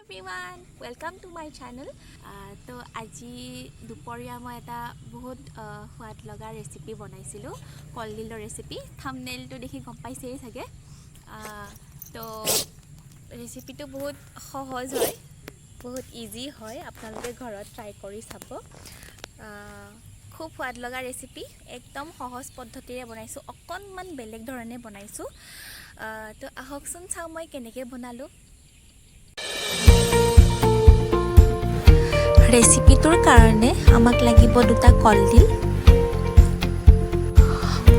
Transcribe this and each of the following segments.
everyone, welcome to my channel. তো আজি দুপৰীয়া মই এটা বহুত সোৱাদ লগা ৰেচিপি বনাইছিলোঁ, কলডিলৰ ৰেচিপি। থাম্বনেইলটো দেখি গম পাইছেই চাগে। তো ৰেচিপিটো বহুত সহজ হয়, বহুত ইজি হয়, আপোনালোকে ঘৰত ট্ৰাই কৰি চাব। খুব সোৱাদ লগা ৰেচিপি, একদম সহজ পদ্ধতিৰে বনাইছোঁ, অকণমান বেলেগ ধৰণে বনাইছোঁ। তো আহকচোন চাওঁ মই কেনেকৈ বনালোঁ। ৰেচিপিটোৰ কাৰণে আমাক লাগিব দুটা কলডিল।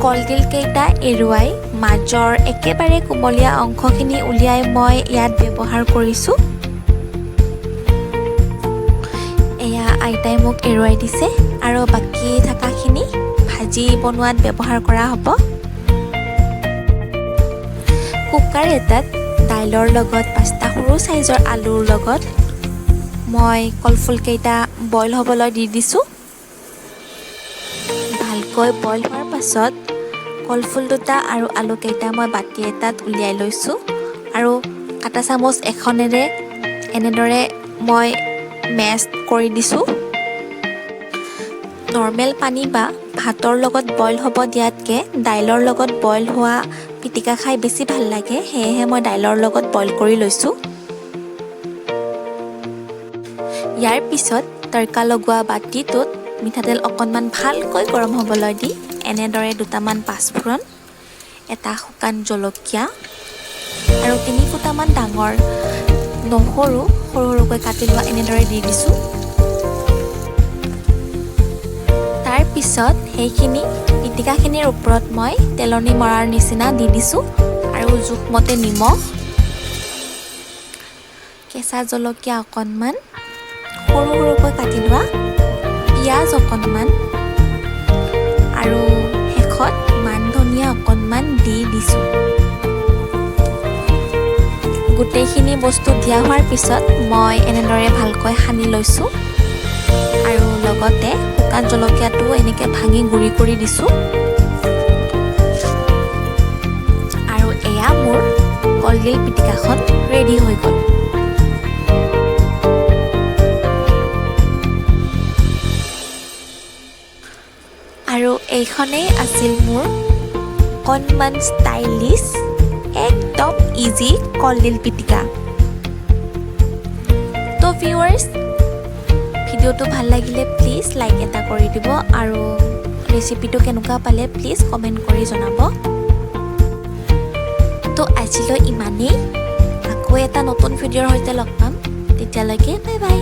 কলডিলকেইটা এৰুৱাই মাজৰ একেবাৰে কোমলীয়া অংশখিনি উলিয়াই মই ইয়াত ব্যৱহাৰ কৰিছোঁ। এয়া আইতাই মোক এৰুৱাই দিছে আৰু বাকী থকাখিনি ভাজি বনোৱাত ব্যৱহাৰ কৰা হ'ব। কুকাৰ এটাত দাইলৰ লগত 5টা সৰু চাইজৰ আলুৰ লগত মই কলফুলকেইটা বইল হ'বলৈ দি দিছোঁ। ভালকৈ বইল হোৱাৰ পাছত কলফুল দুটা আৰু আলুকেইটা মই বাতি এটাত উলিয়াই লৈছোঁ আৰু কাটা চামুচ এখনেৰে এনেদৰে মই মেছ কৰি দিছোঁ। নৰ্মেল পানী বা ভাতৰ লগত বইল হ'ব দিয়াতকৈ দাইলৰ লগত বইল হোৱা পিটিকা খাই বেছি ভাল লাগে, সেয়েহে মই দাইলৰ লগত বইল কৰি লৈছোঁ। ইয়াৰ পিছত তৰকা লগোৱা বাতিটোত মিঠাতেল অকণমান ভালকৈ গৰম হ'বলৈ দি এনেদৰে দুটামান পাঁচফোৰণ, এটা শুকান জলকীয়া আৰু 3 ফুটামান ডাঙৰ নহৰু সৰু সৰুকৈ কাটি লোৱা এনেদৰে দি দিছোঁ। তাৰপিছত সেইখিনি পিটিকাখিনিৰ ওপৰত মই তেলনি মৰাৰ নিচিনা দি দিছোঁ আৰু জোখমতে নিমখ, কেঁচা জলকীয়া অকণমান, সৰু সৰুকৈ কাটি লোৱা পিঁয়াজ অকণমান আৰু শেষত মান ধনিয়া অকণমান দি দিছোঁ। গোটেইখিনি বস্তু দিয়া হোৱাৰ পিছত মই এনেদৰে ভালকৈ সানি লৈছোঁ আৰু লগতে শুকান জলকীয়াটো এনেকৈ ভাঙি গুড়ি কৰি দিছোঁ। আৰু এয়া মোৰ কলডিল পিটিকাখন ৰেডি হৈ গ'ল। আৰু এইখনেই আছিল মোৰ অকণমান ষ্টাইলিছ, একদম ইজি কলডিল পিটিকা। তো ভিউৱাৰ্ছ, ভিডিঅ'টো ভাল লাগিলে প্লিজ লাইক এটা কৰি দিব আৰু ৰেচিপিটো কেনেকুৱা পালে প্লিজ কমেণ্ট কৰি জনাব। তো আজিলৈ ইমানেই, আকৌ এটা নতুন ভিডিঅ'ৰ সৈতে লগ পাম, তেতিয়ালৈকে বাই বাই।